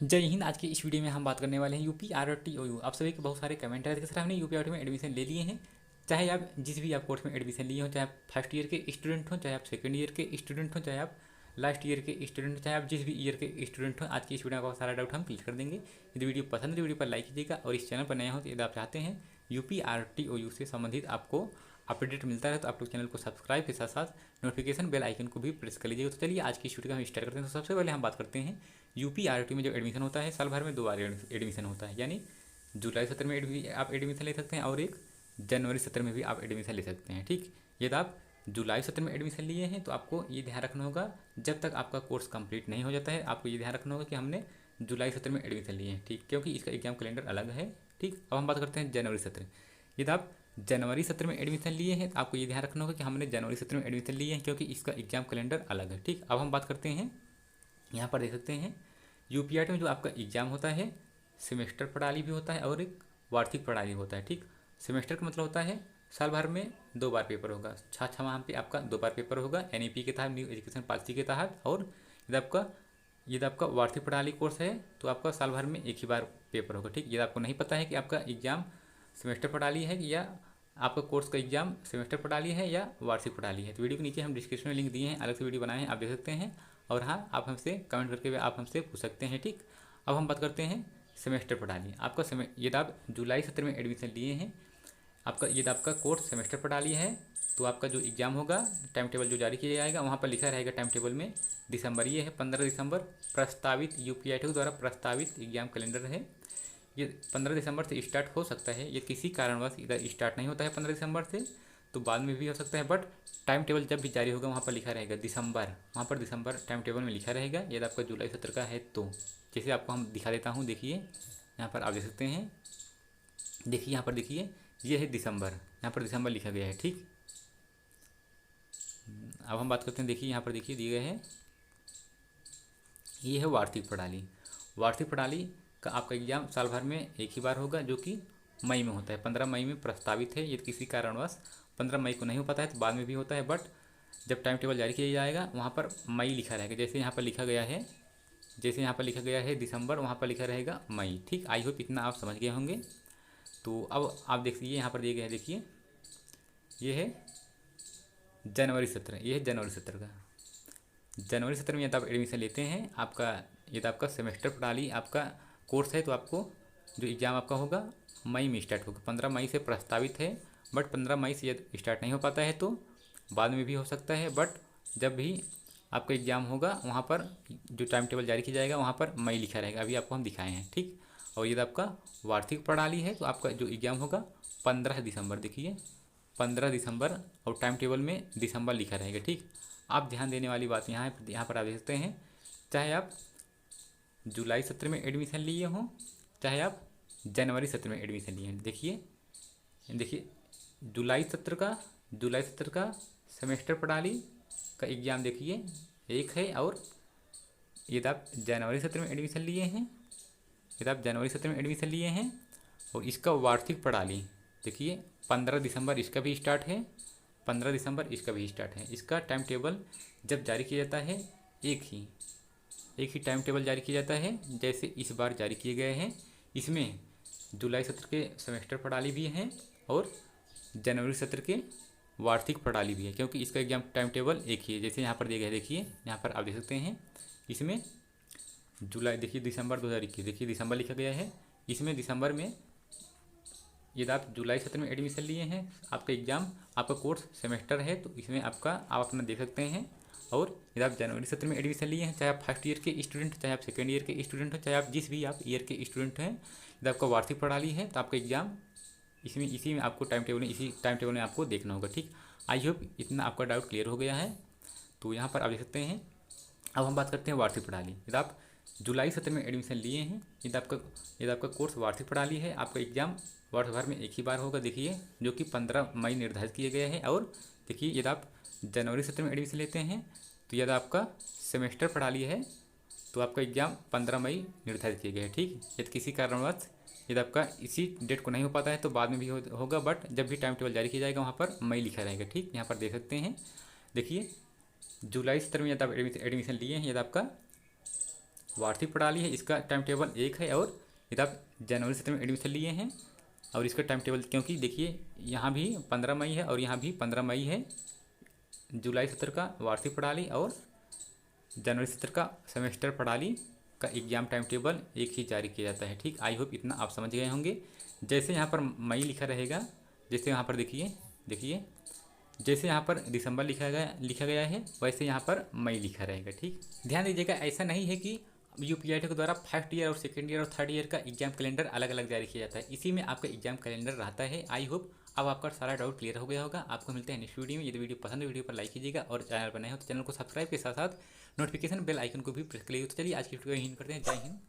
जय हिंद। आज की इस वीडियो में हम बात करने वाले हैं यूपी आरटी ओ यू। आप सभी के बहुत सारे कमेंट आए थे कि सर हमने यूपी आरटी में एडमिशन ले लिए हैं। चाहे आप जिस भी आप कोर्स में एडमिशन लिए हो, चाहे आप फर्स्ट ईयर के स्टूडेंट हो, चाहे आप सेकंड ईयर के स्टूडेंट हो, चाहे आप लास्ट ईयर के स्टूडेंट हो, चाहे आप जिस भी ईयर के स्टूडेंट हो, आज की इस वीडियो का सारा डाउट हम क्लियर कर देंगे। यदि वीडियो पसंद है तो वीडियो पर लाइक कीजिएगा, और इस चैनल पर नया हो तो यदि आप चाहते हैं यूपी आरटी ओ यू से संबंधित आपको अपडेट मिलता है तो आप लोग चैनल को सब्सक्राइब के साथ साथ नोटिफिकेशन बेल आइकन को भी प्रेस कर लीजिएगा। तो चलिए आज की इस वीडियो का हम स्टार्ट करते हैं। तो सबसे पहले हम बात करते हैं यूपी आरटी में जो एडमिशन होता है, साल भर में 2 बार एडमिशन होता है, यानी जुलाई सत्र में आप एडमिशन ले सकते हैं और एक जनवरी सत्र में भी आप एडमिशन ले सकते हैं। ठीक, यदि आप जुलाई सत्र में एडमिशन लिए हैं तो आपको ये ध्यान रखना होगा, जब तक आपका कोर्स कंप्लीट नहीं हो जाता है आपको ये ध्यान रखना होगा कि हमने जुलाई सत्र में एडमिशन लिए हैं। ठीक, क्योंकि इसका एग्जाम कैलेंडर अलग है। ठीक, अब हम बात करते हैं जनवरी सत्र। यदि आप जनवरी सत्र में एडमिशन लिए हैं तो आपको ये ध्यान रखना होगा कि हमने जनवरी सत्र में एडमिशन लिए हैं, क्योंकि इसका एग्जाम कैलेंडर अलग है। ठीक, अब हम बात करते हैं, यहाँ पर देख सकते हैं यूपीआईटी में जो आपका एग्ज़ाम होता है, सेमेस्टर प्रणाली भी होता है और एक वार्षिक प्रणाली होता है। ठीक, सेमेस्टर का मतलब होता है साल भर में 2 बार पेपर होगा, 6 माह पे आपका 2 बार पेपर होगा एनईपी के तहत, न्यू एजुकेशन पॉलिसी के तहत। और यदि आपका वार्षिक प्रणाली कोर्स है तो आपका साल भर में एक ही बार पेपर होगा। ठीक, यदि आपको नहीं पता है कि आपका एग्ज़ाम सेमेस्टर प्रणाली है या आपका कोर्स का एग्जाम सेमेस्टर प्रणाली है या वार्षिक प्रणाली है, तो वीडियो के नीचे हम डिस्क्रिप्शन में लिंक दिए हैं, अलग से वीडियो बनाए हैं, आप देख सकते हैं। और हाँ, आप हमसे कमेंट करके आप हमसे पूछ सकते हैं। ठीक, अब हम बात करते हैं सेमेस्टर प्रणाली। यदि आप जुलाई सत्र में एडमिशन लिए हैं, यदि आपका कोर्स सेमेस्टर प्रणाली है तो आपका जो एग्ज़ाम होगा, टाइम टेबल जो जारी किया जाएगा वहाँ पर लिखा रहेगा टाइम टेबल में दिसंबर, ये है 15 दिसंबर प्रस्तावित यूपीआईटी द्वारा प्रस्तावित एग्जाम कैलेंडर है। ये 15 दिसंबर से स्टार्ट हो सकता है, ये किसी कारणवश इधर स्टार्ट नहीं होता है 15 दिसंबर से, तो बाद में भी हो सकता है, बट टाइम टेबल जब भी जारी होगा वहाँ पर लिखा रहेगा दिसंबर, वहाँ पर दिसंबर टाइम टेबल में लिखा रहेगा। यदि आपका जुलाई सत्र का है तो जैसे आपको हम दिखा देता हूँ, देखिए यहाँ पर आप देख सकते हैं, देखिए यहाँ पर देखिए ये है दिसंबर, यहाँ पर दिसंबर लिखा गया है। ठीक, अब हम बात करते हैं, देखिए यहाँ पर देखिए दिए गए हैं, ये है वार्षिक प्रणाली। वार्षिक प्रणाली का आपका एग्जाम साल भर में एक ही बार होगा, जो कि मई में होता है, 15 मई में प्रस्तावित है। यदि किसी कारणवश 15 मई को नहीं हो पाता है तो बाद में भी होता है, बट जब टाइम टेबल जारी किया जाएगा वहाँ पर मई लिखा रहेगा, जैसे यहाँ पर लिखा गया है, जैसे यहाँ पर लिखा गया है दिसंबर, वहाँ पर लिखा रहेगा मई। ठीक, आई होप इतना आप समझ गए होंगे। तो अब आप देखिए यहाँ पर दिए गए हैं, देखिए ये है जनवरी सत्र, ये है जनवरी सत्र का। जनवरी सत्र में यदि आप एडमिशन लेते हैं, यदि आपका सेमेस्टर प्रणाली आपका कोर्स है तो आपको जो एग्ज़ाम आपका होगा मई में स्टार्ट होगा, 15 मई से प्रस्तावित है, बट 15 मई से यदि स्टार्ट नहीं हो पाता है तो बाद में भी हो सकता है, बट जब भी आपका एग्ज़ाम होगा वहाँ पर जो टाइम टेबल जारी किया जाएगा वहाँ पर मई लिखा रहेगा, अभी आपको हम दिखाए हैं। ठीक, और यदि आपका वार्षिक प्रणाली है तो आपका जो एग्ज़ाम होगा 15 दिसंबर, देखिए 15 दिसंबर, और टाइम टेबल में दिसंबर लिखा रहेगा। ठीक, आप ध्यान देने वाली बात यहाँ पर आप देख सकते हैं, चाहे आप जुलाई सत्र में एडमिशन लिए हों, चाहे आप जनवरी सत्र में एडमिशन लिए हैं, देखिए जुलाई सत्र का सेमेस्टर प्रणाली का एग्ज़ाम देखिए एक है, और यदि आप जनवरी सत्र में एडमिशन लिए हैं, यदि आप जनवरी सत्र में एडमिशन लिए हैं और इसका वार्षिक प्रणाली देखिए 15 दिसंबर इसका भी स्टार्ट है, 15 दिसंबर इसका भी स्टार्ट है। इसका टाइम टेबल जब जारी किया जाता है एक ही टाइम टेबल जारी किया जाता है, जैसे इस बार जारी किए गए हैं। इसमें जुलाई सत्र के सेमेस्टर प्रणाली भी हैं और जनवरी सत्र के वार्षिक प्रणाली भी है, क्योंकि इसका एग्जाम टाइम टेबल एक ही है, जैसे यहाँ पर दिया गया है, देखिए यहाँ पर आप देख सकते हैं, इसमें जुलाई देखिए दिसंबर 2021, देखिए दिसंबर लिखा गया है। इसमें दिसंबर में यदि आप जुलाई सत्र में एडमिशन लिए हैं, आपका एग्ज़ाम आपका कोर्स सेमेस्टर है तो इसमें आप अपना देख सकते हैं। और यदि आप जनवरी सत्र में एडमिशन लिए हैं, चाहे आप फर्स्ट ईयर के स्टूडेंट, चाहे आप सेकेंड ईयर के स्टूडेंट हो, चाहे आप जिस भी आप ईयर के स्टूडेंट हैं, यदि आपका वार्षिक प्रणाली है तो आपका एग्ज़ाम इसी में आपको इसी टाइम टेबल में आपको देखना होगा। ठीक, आई होप इतना आपका डाउट क्लियर हो गया है। तो यहाँ पर आप देख सकते हैं, अब हम बात करते हैं वार्षिक प्रणाली। यदि आप जुलाई सत्र में एडमिशन लिए हैं, यदि आपका कोर्स वार्षिक प्रणाली है, आपका एग्ज़ाम वर्ष भर में एक ही बार होगा, देखिए जो कि 15 मई निर्धारित किए गए हैं। और देखिए यदि आप जनवरी सत्र में एडमिशन लेते हैं तो यदि आपका सेमेस्टर प्रणाली है तो आपका एग्ज़ाम 15 मई निर्धारित किए गए हैं। ठीक, यदि किसी कारणवश यदि आपका इसी डेट को नहीं हो पाता है तो बाद में भी होगा, बट जब भी टाइम टेबल जारी किया जाएगा वहाँ पर मई लिखा रहेगा। ठीक, यहाँ पर देख सकते हैं, देखिए जुलाई सत्र में यदि आप एडमिशन लिए हैं, यदि आपका वार्षिक प्रणाली है, इसका टाइम टेबल एक है। और यदि आप जनवरी सत्र में एडमिशन लिए हैं और इसका टाइम टेबल, क्योंकि देखिए यहाँ भी 15 मई है और यहाँ भी 15 मई है। जुलाई सत्र का वार्षिक प्रणाली और जनवरी सत्र का सेमेस्टर प्रणाली का एग्जाम टाइम टेबल एक ही जारी किया जाता है। ठीक, आई होप इतना आप समझ गए होंगे। जैसे यहाँ पर मई लिखा रहेगा, जैसे यहाँ पर देखिए देखिए जैसे यहाँ पर दिसंबर लिखा गया है, वैसे यहाँ पर मई लिखा रहेगा। ठीक, ध्यान दीजिएगा, ऐसा नहीं है कि यूपीआईटी के द्वारा फर्स्ट ईयर और सेकेंड ईयर और थर्ड ईयर का एग्जाम कैलेंडर अलग अलग जारी किया जाता है। इसी में आपका एग्जाम कैलेंडर रहता है। आई होप अब आपका सारा डाउट क्लियर हो गया होगा। आपको मिलते हैं नेक्स्ट वीडियो में। यदि वीडियो पसंद है, वीडियो पर लाइक कीजिएगा और चैनल पर नए हो तो चैनल को सब्सक्राइब के साथ साथ नोटिफिकेशन बेल आइकन को भी प्रेस कर लीजिए। तो चलिए आज की वीडियो को यहीं करते हैं। जय हिंद।